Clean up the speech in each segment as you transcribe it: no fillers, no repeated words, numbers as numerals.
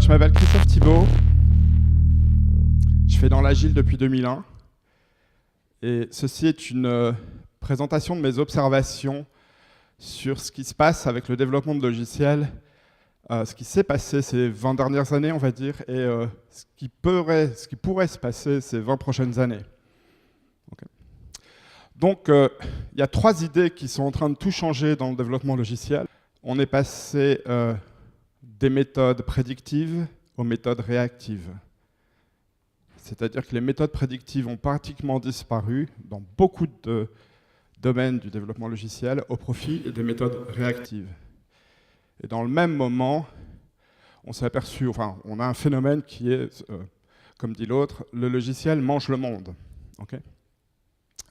Je m'appelle Christophe Thibault. Je fais dans l'Agile depuis 2001. Et ceci est une présentation de mes observations sur ce qui se passe avec le développement de logiciels, ce qui s'est passé ces 20 dernières années, on va dire, et ce qui pourrait se passer ces 20 prochaines années. Okay. Donc, il y a 3 idées qui sont en train de tout changer dans le développement logiciel. On est passé des méthodes prédictives aux méthodes réactives. C'est-à-dire que les méthodes prédictives ont pratiquement disparu dans beaucoup de domaines du développement logiciel au profit des méthodes réactives. Et dans le même moment, on s'est aperçu, enfin, on a un phénomène qui est, comme dit l'autre, le logiciel mange le monde. Okay.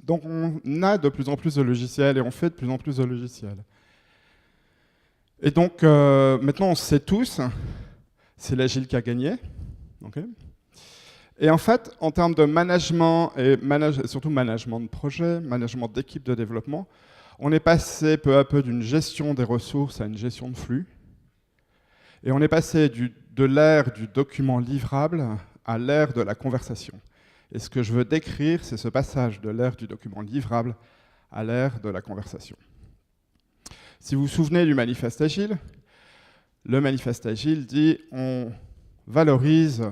Donc on a de plus en plus de logiciels et on fait de plus en plus de logiciels. Et donc maintenant on sait tous, c'est l'Agile qui a gagné. Okay. Et en fait, en termes de management, et surtout management de projet, management d'équipe de développement, on est passé peu à peu d'une gestion des ressources à une gestion de flux. Et on est passé de l'ère du document livrable à l'ère de la conversation. Et ce que je veux décrire, c'est ce passage de l'ère du document livrable à l'ère de la conversation. Si vous vous souvenez du manifeste Agile, le manifeste Agile dit on valorise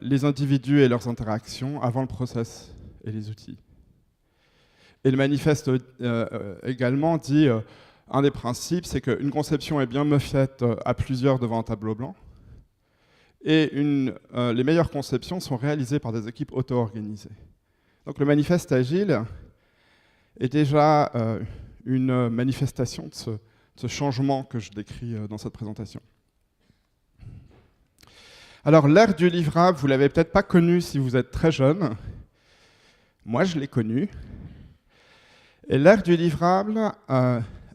les individus et leurs interactions avant le process et les outils. Et le manifeste également dit un des principes, c'est qu'une conception est bien mieux faite à plusieurs devant un tableau blanc. Et les meilleures conceptions sont réalisées par des équipes auto-organisées. Donc le manifeste Agile est déjà une manifestation de ce changement que je décris dans cette présentation. Alors l'ère du livrable, vous ne l'avez peut-être pas connue si vous êtes très jeune. Moi, je l'ai connue. Et l'ère du livrable,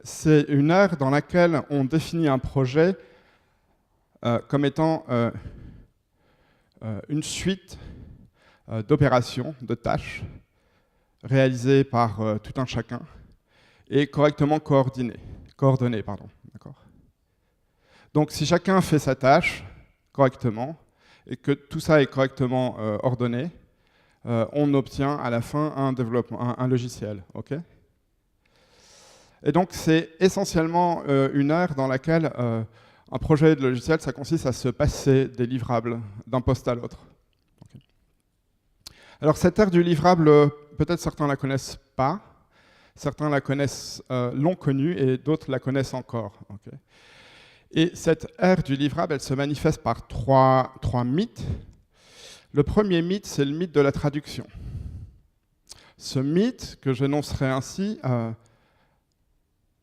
c'est une ère dans laquelle on définit un projet comme étant une suite d'opérations, de tâches, réalisées par tout un chacun et correctement coordonnées. Donc si chacun fait sa tâche correctement et que tout ça est correctement ordonné, on obtient à la fin un logiciel. Okay. Et donc c'est essentiellement une ère dans laquelle un projet de logiciel, ça consiste à se passer des livrables d'un poste à l'autre. Okay. Alors cette ère du livrable, peut-être certains la connaissent pas, certains la connaissent, l'ont connue et d'autres la connaissent encore. Okay. Et cette ère du livrable, elle se manifeste par trois mythes. Le premier mythe, c'est le mythe de la traduction. Ce mythe, que j'énoncerai ainsi,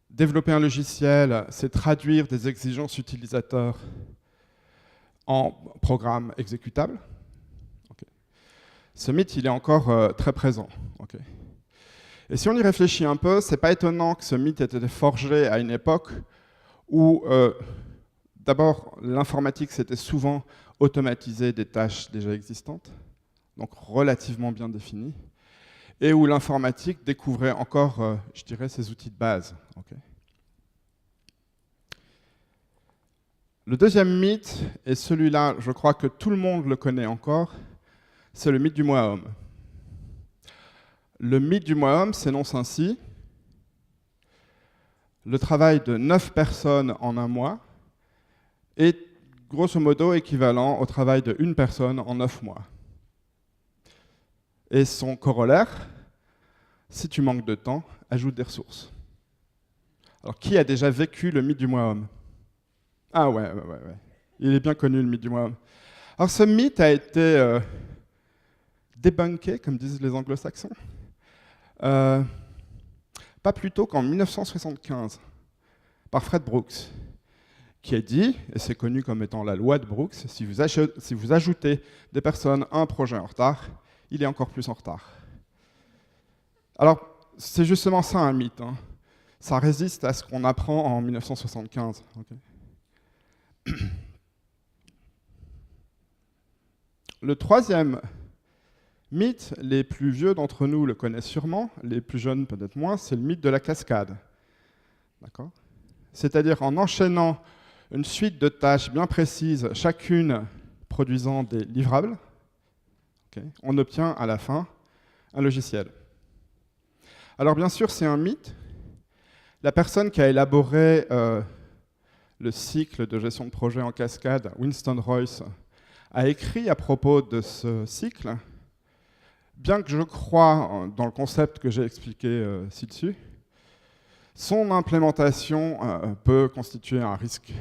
développer un logiciel, c'est traduire des exigences utilisateurs en programme exécutable. Okay. Ce mythe, il est encore très présent. Okay. Et si on y réfléchit un peu, c'est pas étonnant que ce mythe ait été forgé à une époque où, d'abord, l'informatique, c'était souvent automatiser des tâches déjà existantes, donc relativement bien définies, et où l'informatique découvrait encore, je dirais, ses outils de base. Okay. Le deuxième mythe, et celui-là, je crois que tout le monde le connaît encore, c'est le mythe du mois homme. Le mythe du mois homme s'énonce ainsi: le travail de 9 personnes en un mois est grosso modo équivalent au travail de 1 personne en 9 mois. Et son corollaire, si tu manques de temps, ajoute des ressources. Alors, qui a déjà vécu le mythe du mois homme? Ah ouais. Il est bien connu, le mythe du mois homme. Alors, ce mythe a été débunké, comme disent les anglo-saxons, pas plus tôt qu'en 1975, par Fred Brooks, qui a dit, et c'est connu comme étant la loi de Brooks, si vous ajoutez des personnes à un projet en retard, il est encore plus en retard. Alors, c'est justement ça un mythe. Hein. Ça résiste à ce qu'on apprend en 1975. Okay. Le troisième mythe, les plus vieux d'entre nous le connaissent sûrement, les plus jeunes peut-être moins, c'est le mythe de la cascade. D'accord ? C'est-à-dire en enchaînant une suite de tâches bien précises, chacune produisant des livrables, on obtient à la fin un logiciel. Alors bien sûr, c'est un mythe. La personne qui a élaboré le cycle de gestion de projet en cascade, Winston Royce, a écrit à propos de ce cycle, bien que je crois dans le concept que j'ai expliqué ci-dessus, son implémentation peut constituer un risque,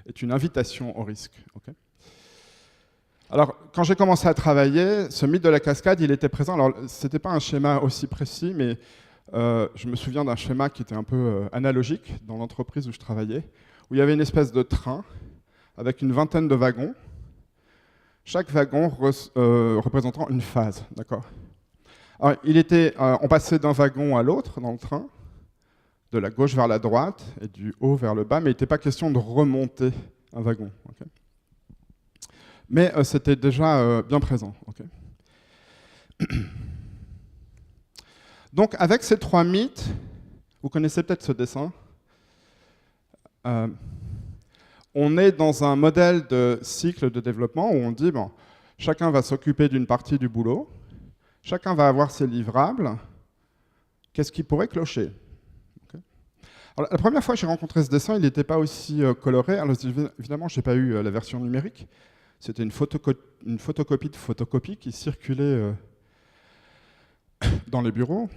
est une invitation au risque. Alors, quand j'ai commencé à travailler, ce mythe de la cascade, il était présent. Alors, ce n'était pas un schéma aussi précis, mais je me souviens d'un schéma qui était un peu analogique dans l'entreprise où je travaillais, où il y avait une espèce de train avec une vingtaine de wagons, chaque wagon représentant une phase, d'accord ? Alors, on passait d'un wagon à l'autre dans le train, de la gauche vers la droite et du haut vers le bas, mais il n'était pas question de remonter un wagon. Mais c'était déjà bien présent. Donc, avec ces trois mythes, vous connaissez peut-être ce dessin, on est dans un modèle de cycle de développement où on dit, bon, chacun va s'occuper d'une partie du boulot, chacun va avoir ses livrables, qu'est-ce qui pourrait clocher ? Alors, la première fois que j'ai rencontré ce dessin, il n'était pas aussi coloré. Alors, évidemment, je n'ai pas eu la version numérique. C'était une photocopie de photocopie qui circulait dans les bureaux.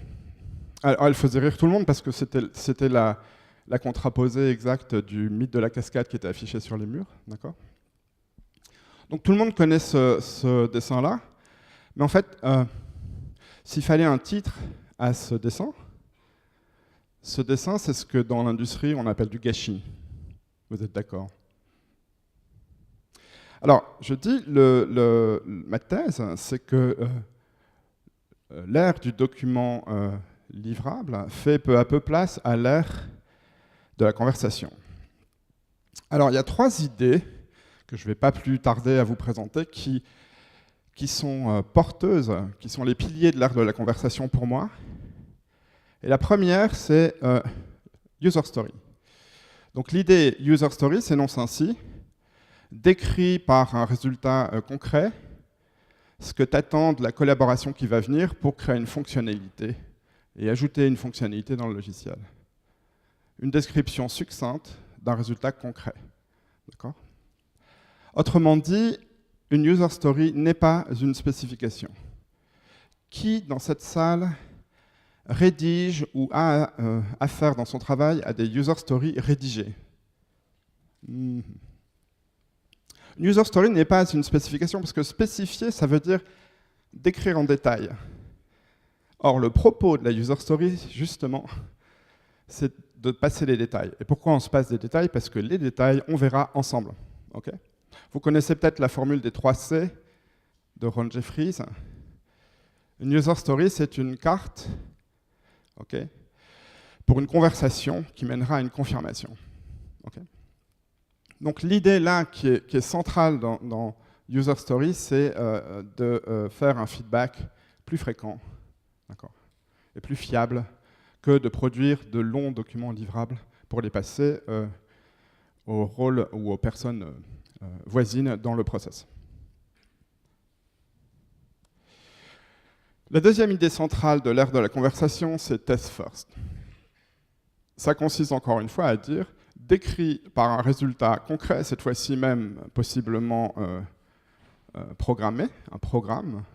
Alors, elle faisait rire tout le monde parce que c'était la contraposée exacte du mythe de la cascade qui était affiché sur les murs. D'accord ? Donc tout le monde connaît ce dessin-là. Mais en fait, s'il fallait un titre à ce dessin, c'est ce que dans l'industrie on appelle du gâchis. Vous êtes d'accord ? Alors, je dis, ma thèse, c'est que l'ère du document livrable fait peu à peu place à l'ère de la conversation. Alors, il y a trois idées que je ne vais pas plus tarder à vous présenter qui sont porteuses, qui sont les piliers de l'ère de la conversation pour moi. Et la première, c'est User Story. Donc l'idée User Story s'énonce ainsi: décrit par un résultat concret ce que t'attends de la collaboration qui va venir pour créer une fonctionnalité et ajouter une fonctionnalité dans le logiciel. Une description succincte d'un résultat concret. D'accord ? Autrement dit, une user story n'est pas une spécification. Qui, dans cette salle, rédige ou a affaire dans son travail à des user stories rédigées ? Une user story n'est pas une spécification, parce que spécifier, ça veut dire décrire en détail. Or, le propos de la user story, justement, c'est de passer les détails. Et pourquoi on se passe des détails ? Parce que les détails, on verra ensemble. Okay ? Vous connaissez peut-être la formule des 3 C de Ron Jeffries. Une user story, c'est une carte pour une conversation qui mènera à une confirmation. Donc l'idée là qui est centrale dans user story, c'est de faire un feedback plus fréquent et plus fiable que de produire de longs documents livrables pour les passer au rôle ou aux personnes voisines dans le process. La deuxième idée centrale de l'ère de la conversation, c'est test first. Ça consiste encore une fois à dire, décrit par un résultat concret, cette fois-ci même possiblement programmé,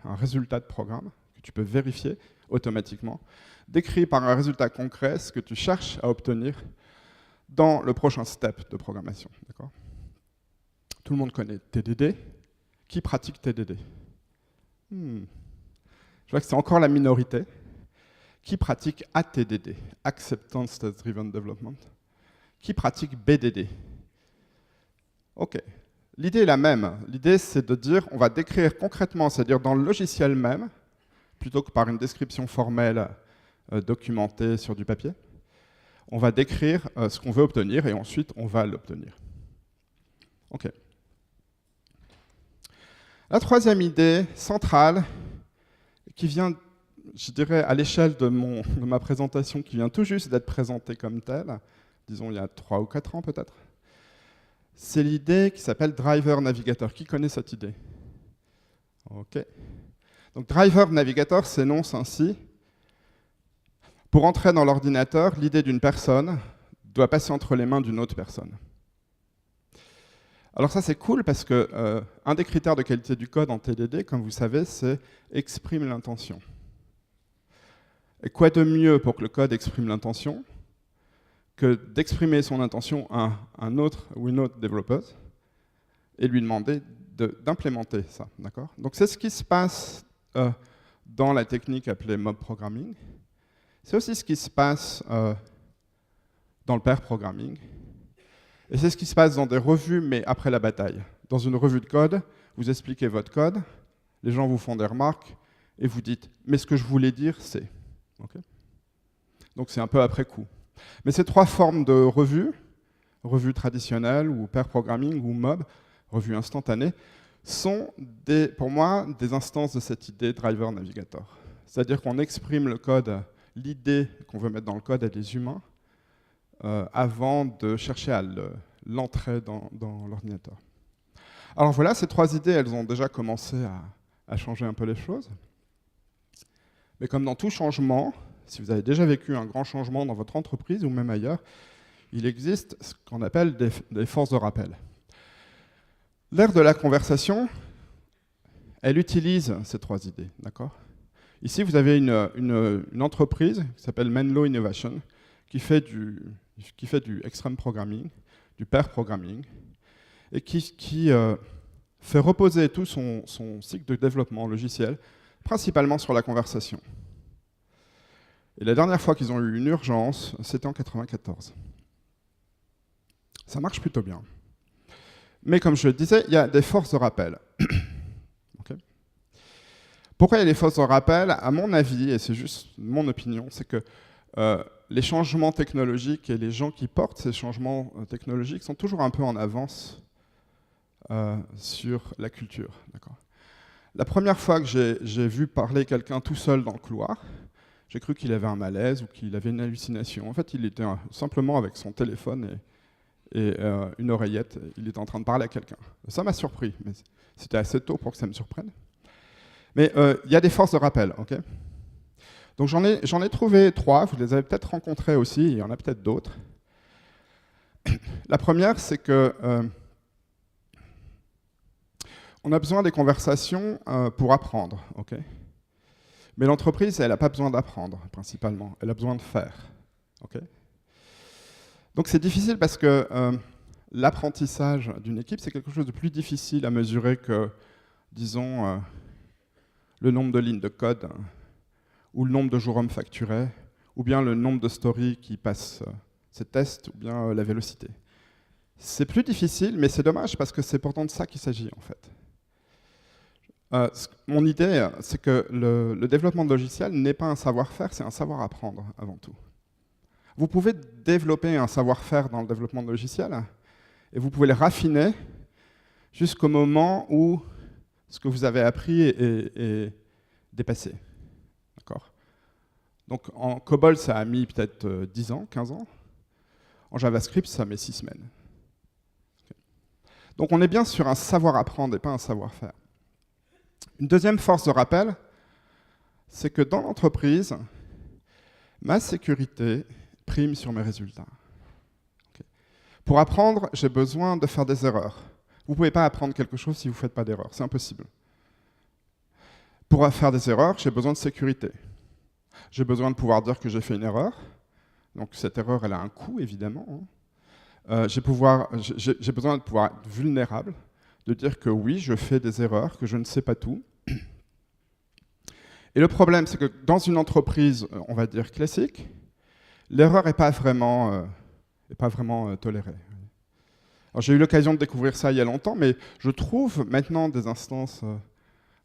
un résultat de programme que tu peux vérifier automatiquement, décrit par un résultat concret ce que tu cherches à obtenir dans le prochain step de programmation. D'accord ? Tout le monde connaît TDD. Qui pratique TDD ? Je vois que c'est encore la minorité. Qui pratique ATDD, Acceptance Test Driven Development? Qui pratique BDD? Ok. L'idée est la même. L'idée, c'est de dire, on va décrire concrètement, c'est-à-dire dans le logiciel même, plutôt que par une description formelle documentée sur du papier, on va décrire ce qu'on veut obtenir et ensuite on va l'obtenir. Ok. La troisième idée centrale, qui vient, je dirais, à l'échelle de ma présentation, qui vient tout juste d'être présentée comme telle, disons il y a 3 ou 4 ans peut-être. C'est l'idée qui s'appelle Driver Navigator. Qui connaît cette idée? OK. Donc Driver Navigator s'énonce ainsi. Pour entrer dans l'ordinateur, l'idée d'une personne doit passer entre les mains d'une autre personne. Alors ça c'est cool parce que un des critères de qualité du code en TDD, comme vous savez, c'est exprime l'intention. Et quoi de mieux pour que le code exprime l'intention que d'exprimer son intention à un autre ou une autre développeuse et lui demander d'implémenter ça, d'accord? Donc c'est ce qui se passe dans la technique appelée mob programming. C'est aussi ce qui se passe dans le pair programming. Et c'est ce qui se passe dans des revues, mais après la bataille. Dans une revue de code, vous expliquez votre code, les gens vous font des remarques, et vous dites « mais ce que je voulais dire, c'est… Okay ». Donc c'est un peu après coup. Mais ces 3 formes de revues, revue traditionnelle ou pair programming ou mob, revue instantanée, sont pour moi des instances de cette idée driver navigator. C'est-à-dire qu'on exprime le code, l'idée qu'on veut mettre dans le code à des humains, avant de chercher à l'entrer dans l'ordinateur. Alors voilà, ces 3 idées, elles ont déjà commencé à changer un peu les choses. Mais comme dans tout changement, si vous avez déjà vécu un grand changement dans votre entreprise ou même ailleurs, il existe ce qu'on appelle des forces de rappel. L'ère de la conversation, elle utilise ces 3 idées, d'accord? Ici, vous avez une entreprise qui s'appelle Menlo Innovation, qui fait du extreme programming, du pair programming, et qui fait reposer tout son cycle de développement logiciel, principalement sur la conversation. Et la dernière fois qu'ils ont eu une urgence, c'était en 1994. Ça marche plutôt bien. Mais comme je le disais, il y a des forces de rappel. Okay. Pourquoi il y a des forces de rappel? À mon avis, et c'est juste mon opinion, c'est que les changements technologiques et les gens qui portent ces changements technologiques sont toujours un peu en avance sur la culture. La première fois que j'ai vu parler quelqu'un tout seul dans le couloir, j'ai cru qu'il avait un malaise ou qu'il avait une hallucination. En fait, il était simplement avec son téléphone et une oreillette, il était en train de parler à quelqu'un. Ça m'a surpris, mais c'était assez tôt pour que ça me surprenne. Mais il y a des forces de rappel, ok? Donc j'en ai trouvé 3, vous les avez peut-être rencontrées aussi, il y en a peut-être d'autres. La première, c'est que on a besoin des conversations pour apprendre, ok? Mais l'entreprise, elle n'a pas besoin d'apprendre, principalement, elle a besoin de faire, ok? Donc c'est difficile parce que l'apprentissage d'une équipe, c'est quelque chose de plus difficile à mesurer que, disons, le nombre de lignes de code, ou le nombre de jours hommes facturés, ou bien le nombre de stories qui passent ces tests, ou bien la vélocité. C'est plus difficile, mais c'est dommage parce que c'est pourtant de ça qu'il s'agit en fait. Mon idée, c'est que le développement de logiciels n'est pas un savoir-faire, c'est un savoir-apprendre avant tout. Vous pouvez développer un savoir-faire dans le développement de logiciels, et vous pouvez le raffiner jusqu'au moment où ce que vous avez appris est dépassé. D'accord ? Donc en COBOL, ça a mis peut-être 10 ans, 15 ans. En JavaScript, ça met 6 semaines. Okay. Donc on est bien sur un savoir-apprendre et pas un savoir-faire. Une deuxième force de rappel, c'est que dans l'entreprise, ma sécurité prime sur mes résultats. Okay. Pour apprendre, j'ai besoin de faire des erreurs. Vous ne pouvez pas apprendre quelque chose si vous ne faites pas d'erreurs, c'est impossible. Pour faire des erreurs, j'ai besoin de sécurité. J'ai besoin de pouvoir dire que j'ai fait une erreur. Donc cette erreur, elle a un coût, évidemment. J'ai besoin de pouvoir être vulnérable, de dire que oui, je fais des erreurs, que je ne sais pas tout. Et le problème, c'est que dans une entreprise, on va dire classique, l'erreur n'est pas vraiment tolérée. Alors, j'ai eu l'occasion de découvrir ça il y a longtemps, mais je trouve maintenant des instances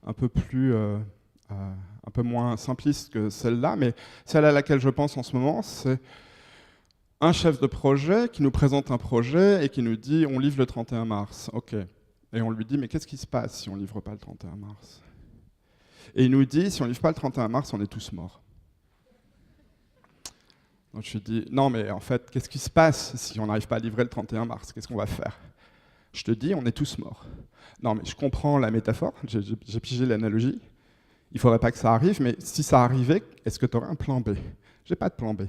un peu moins simplistes que celle-là, mais celle à laquelle je pense en ce moment, c'est un chef de projet qui nous présente un projet et qui nous dit « on livre le 31 mars ». Ok. Et on lui dit « mais qu'est-ce qui se passe si on ne livre pas le 31 mars ?» Et il nous dit « si on ne livre pas le 31 mars, on est tous morts ». Donc je lui dis, non mais en fait, qu'est-ce qui se passe si on n'arrive pas à livrer le 31 mars? Qu'est-ce qu'on va faire? Je te dis, on est tous morts. Non mais je comprends la métaphore, j'ai pigé l'analogie. Il ne faudrait pas que ça arrive, mais si ça arrivait, est-ce que tu aurais un plan B? J'ai pas de plan B.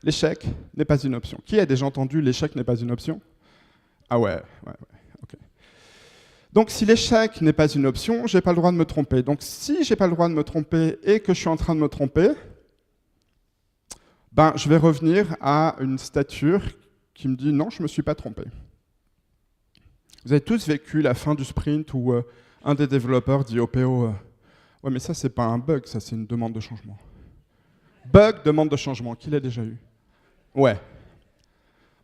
L'échec n'est pas une option. Qui a déjà entendu l'échec n'est pas une option? Ah ouais, ok. Donc si l'échec n'est pas une option, j'ai pas le droit de me tromper. Donc si j'ai pas le droit de me tromper et que je suis en train de me tromper, ben, je vais revenir à une stature qui me dit non, je me suis pas trompé. Vous avez tous vécu la fin du sprint où un des développeurs dit au PO ouais mais ça c'est pas un bug, ça c'est une demande de changement. Bug, demande de changement, qui l'a déjà eu? Ouais.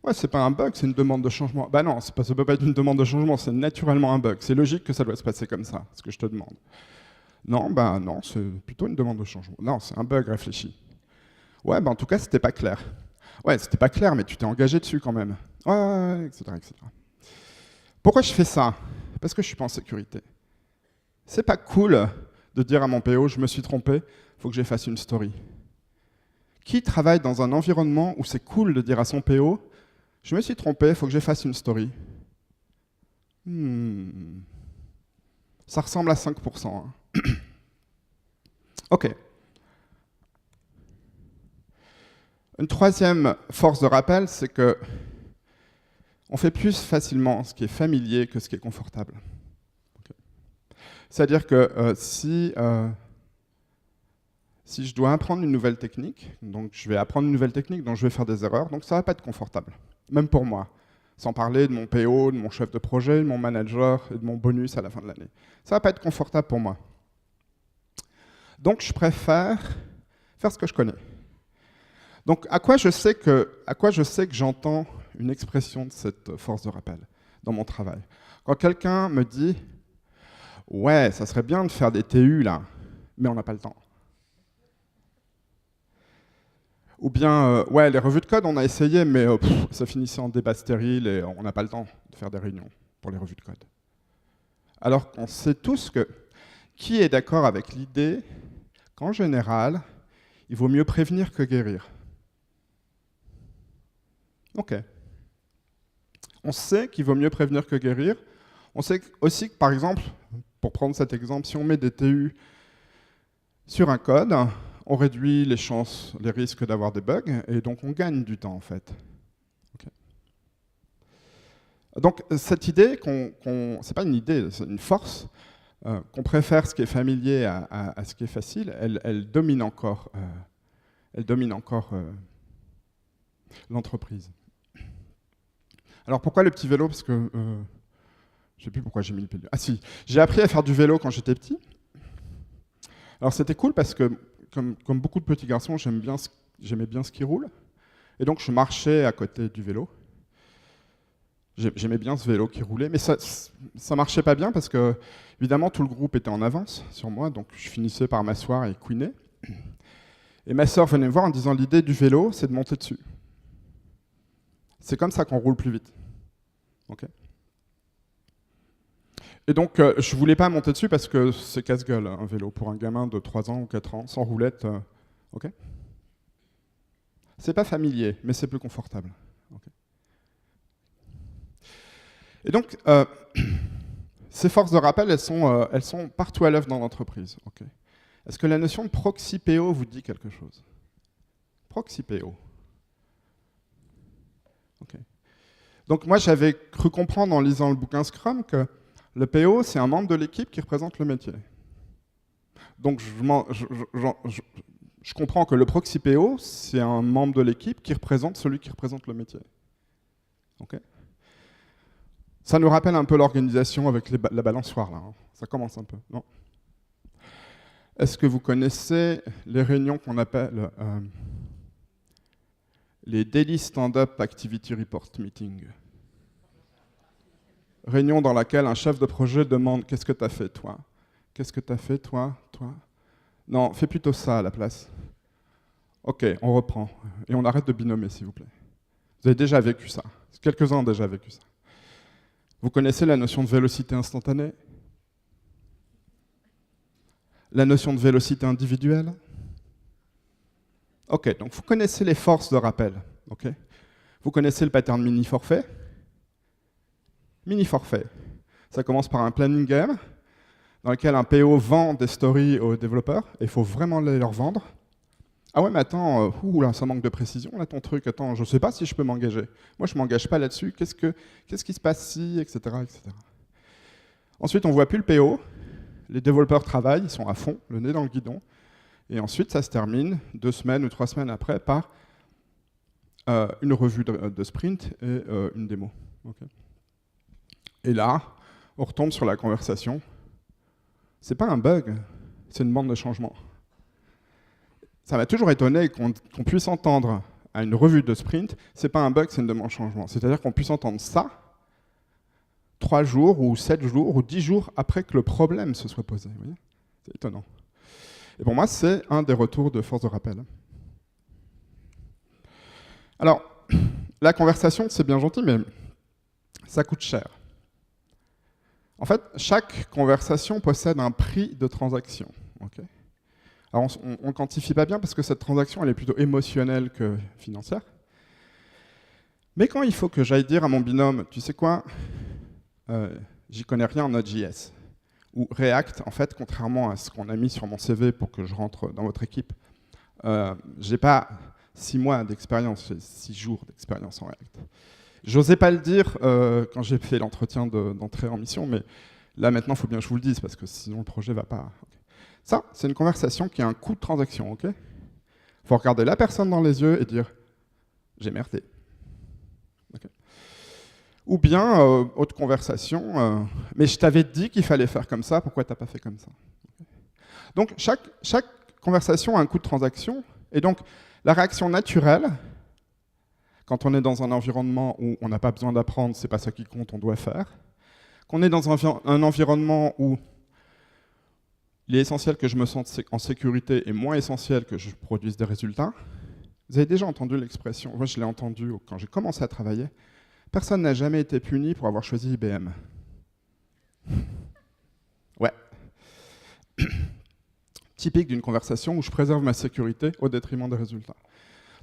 Ouais, c'est pas un bug, c'est une demande de changement. Bah non, ça peut pas être une demande de changement, c'est naturellement un bug. C'est logique que ça doit se passer comme ça, ce que je te demande. Non, bah non, c'est plutôt une demande de changement. Non, c'est un bug réfléchi. Ouais, bah en tout cas, c'était pas clair. Ouais, c'était pas clair, mais tu t'es engagé dessus quand même. Ouais, etc., etc. Pourquoi je fais ça? Parce que je suis pas en sécurité. C'est pas cool de dire à mon PO, je me suis trompé, faut que j'efface une story. Qui travaille dans un environnement où c'est cool de dire à son PO, je me suis trompé, il faut que j'efface une story? Ça ressemble à 5%. Hein. Ok. Une troisième force de rappel, c'est que on fait plus facilement ce qui est familier que ce qui est confortable. Okay. C'est-à-dire que si je dois apprendre une nouvelle technique, donc je vais apprendre une nouvelle technique, donc je vais faire des erreurs, donc ça ne va pas être confortable, même pour moi. Sans parler de mon PO, de mon chef de projet, de mon manager et de mon bonus à la fin de l'année. Ça ne va pas être confortable pour moi. Donc je préfère faire ce que je connais. Donc à quoi je sais que j'entends une expression de cette force de rappel dans mon travail? Quand quelqu'un me dit « Ouais, ça serait bien de faire des TU là, mais on n'a pas le temps. » Ou bien, ouais, les revues de code, on a essayé, mais ça finissait en débat stérile et on n'a pas le temps de faire des réunions pour les revues de code. Alors qu'on sait tous que qui est d'accord avec l'idée qu'en général, il vaut mieux prévenir que guérir? Ok. On sait qu'il vaut mieux prévenir que guérir. On sait aussi que, par exemple, pour prendre cet exemple, si on met des TU sur un code, on réduit les chances, les risques d'avoir des bugs, et donc on gagne du temps, en fait. Okay. Donc, cette idée, c'est pas une idée, c'est une force, qu'on préfère ce qui est familier à ce qui est facile, elle domine encore l'entreprise. Alors, pourquoi le petit vélo? Parce que je sais plus pourquoi j'ai mis le pédale. Ah si, j'ai appris à faire du vélo quand j'étais petit. Alors, c'était cool parce que comme beaucoup de petits garçons, j'aimais bien ce qui roule. Et donc, je marchais à côté du vélo. J'aimais bien ce vélo qui roulait, mais ça marchait pas bien parce que, évidemment, tout le groupe était en avance sur moi, donc je finissais par m'asseoir et couiner. Et ma sœur venait me voir en disant, l'idée du vélo, c'est de monter dessus. C'est comme ça qu'on roule plus vite. Okay. Et donc, je voulais pas monter dessus parce que c'est casse-gueule, un vélo, pour un gamin de 3 ans ou 4 ans, sans roulette. Ok. C'est pas familier, mais c'est plus confortable. Okay. Et donc, ces forces de rappel, elles sont partout à l'œuvre dans l'entreprise. Okay. Est-ce que la notion de proxy PO vous dit quelque chose? Proxy PO. Okay. Donc moi, j'avais cru comprendre en lisant le bouquin Scrum que le PO, c'est un membre de l'équipe qui représente le métier. Donc je comprends que le proxy PO, c'est un membre de l'équipe qui représente celui qui représente le métier. Okay. Ça nous rappelle un peu l'organisation avec la balançoire, là. Hein. Ça commence un peu, non? Est-ce que vous connaissez les réunions qu'on appelle les Daily Stand-Up Activity Report Meeting? Réunion dans laquelle un chef de projet demande « Qu'est-ce que tu as fait, toi? Qu'est-ce que tu as fait, toi? Toi? Non, fais plutôt ça à la place. » Ok, on reprend. Et on arrête de binomer, s'il vous plaît. Vous avez déjà vécu ça. Quelques-uns ont déjà vécu ça. Vous connaissez la notion de vélocité instantanée? La notion de vélocité individuelle? Ok, donc vous connaissez les forces de rappel. Ok, vous connaissez le pattern mini-forfait. Mini-forfait, ça commence par un planning game dans lequel un PO vend des stories aux développeurs, et il faut vraiment les leur vendre. Ah ouais, mais attends, là, ça manque de précision, là, ton truc, attends, je ne sais pas si je peux m'engager. Moi, je ne m'engage pas là-dessus, qu'est-ce qui se passe si, etc., etc. Ensuite, on ne voit plus le PO, les développeurs travaillent, ils sont à fond, le nez dans le guidon, et ensuite, ça se termine 2 semaines ou 3 semaines après par une revue de sprint et une démo. Okay. Et là, on retombe sur la conversation. C'est pas un bug, c'est une bande de changement. Ça m'a toujours étonné qu'on puisse entendre à une revue de sprint, c'est pas un bug, c'est une demande de changement. C'est-à-dire qu'on puisse entendre ça 3 jours ou 7 jours ou 10 jours après que le problème se soit posé. Vous voyez, c'est étonnant. Et pour moi, c'est un des retours de force de rappel. Alors, la conversation, c'est bien gentil, mais ça coûte cher. En fait, chaque conversation possède un prix de transaction. Okay. Alors, on ne quantifie pas bien parce que cette transaction, elle est plutôt émotionnelle que financière. Mais quand il faut que j'aille dire à mon binôme, tu sais quoi, j'y connais rien en Node.js, ou React, en fait, contrairement à ce qu'on a mis sur mon CV pour que je rentre dans votre équipe, j'ai pas 6 mois d'expérience, j'ai 6 jours d'expérience en React. J'osais pas le dire quand j'ai fait l'entretien d'entrée en mission, mais là maintenant, il faut bien que je vous le dise, parce que sinon le projet va pas. Okay. Ça, c'est une conversation qui a un coût de transaction. Ok, faut regarder la personne dans les yeux et dire « j'ai merdé okay. ». Ou bien, autre conversation, mais je t'avais dit qu'il fallait faire comme ça, pourquoi t'as pas fait comme ça okay. Donc, chaque conversation a un coût de transaction, et donc la réaction naturelle, quand on est dans un environnement où on n'a pas besoin d'apprendre, c'est pas ça qui compte, on doit faire. Qu'on est dans un environnement où il est essentiel que je me sente en sécurité et moins essentiel que je produise des résultats. Vous avez déjà entendu l'expression, moi je l'ai entendu quand j'ai commencé à travailler, personne n'a jamais été puni pour avoir choisi IBM. Ouais. Typique d'une conversation où je préserve ma sécurité au détriment des résultats.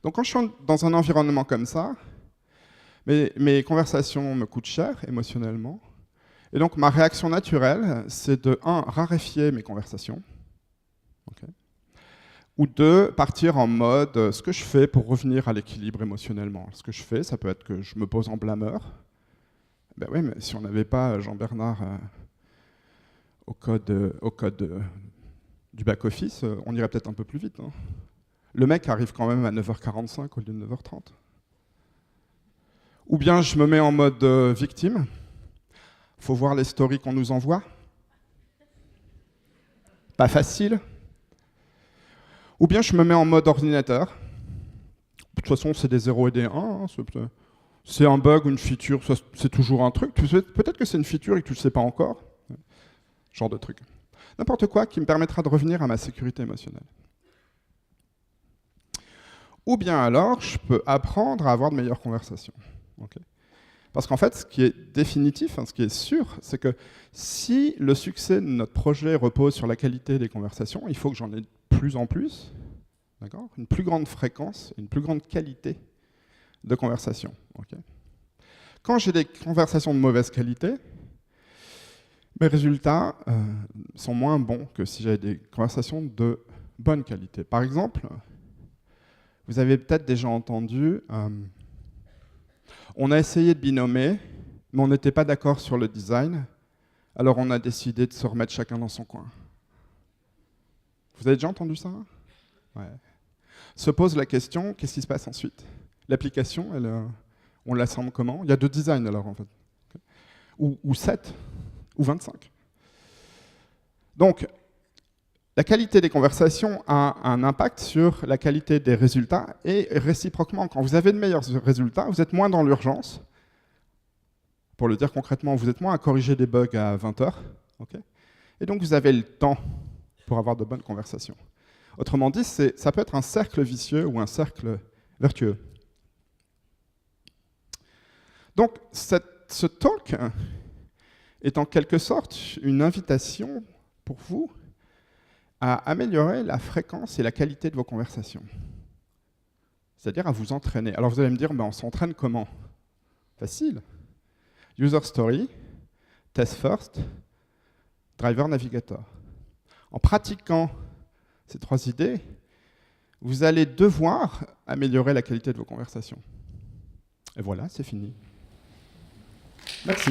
Donc quand je suis dans un environnement comme ça, mes conversations me coûtent cher émotionnellement. Et donc ma réaction naturelle, c'est de 1, raréfier mes conversations, okay, ou 2, partir en mode ce que je fais pour revenir à l'équilibre émotionnellement. Ce que je fais, ça peut être que je me pose en blâmeur. Ben oui, mais si on n'avait pas Jean-Bernard au code du back-office, on irait peut-être un peu plus vite. Hein. Le mec arrive quand même à 9h45 au lieu de 9h30. Ou bien je me mets en mode victime. Il faut voir les stories qu'on nous envoie. Pas facile. Ou bien je me mets en mode ordinateur. De toute façon, c'est des 0 et des 1. Hein. C'est un bug ou une feature, c'est toujours un truc. Peut-être que c'est une feature et que tu ne le sais pas encore. Genre de truc. N'importe quoi qui me permettra de revenir à ma sécurité émotionnelle. Ou bien alors, je peux apprendre à avoir de meilleures conversations. Okay. Parce qu'en fait, ce qui est définitif, ce qui est sûr, c'est que si le succès de notre projet repose sur la qualité des conversations, il faut que j'en ai de plus en plus, une plus grande fréquence, une plus grande qualité de conversation. Okay. Quand j'ai des conversations de mauvaise qualité, mes résultats sont moins bons que si j'avais des conversations de bonne qualité. Par exemple, vous avez peut-être déjà entendu, on a essayé de binomer, mais on n'était pas d'accord sur le design, alors on a décidé de se remettre chacun dans son coin. Vous avez déjà entendu ça? Ouais. Se pose la question, qu'est-ce qui se passe ensuite? L'application, on l'assemble comment? Il y a 2 designs alors en fait. Ou 7, ou 25. Donc, la qualité des conversations a un impact sur la qualité des résultats, et réciproquement, quand vous avez de meilleurs résultats, vous êtes moins dans l'urgence. Pour le dire concrètement, vous êtes moins à corriger des bugs à 20h. Okay, et donc vous avez le temps pour avoir de bonnes conversations. Autrement dit, ça peut être un cercle vicieux ou un cercle vertueux. Donc ce talk est en quelque sorte une invitation pour vous à améliorer la fréquence et la qualité de vos conversations. c'est-à-dire à vous entraîner. Alors vous allez me dire, on s'entraîne comment? Facile. User story, test first, driver navigator. En pratiquant ces 3 idées, vous allez devoir améliorer la qualité de vos conversations. Et voilà, c'est fini. Merci.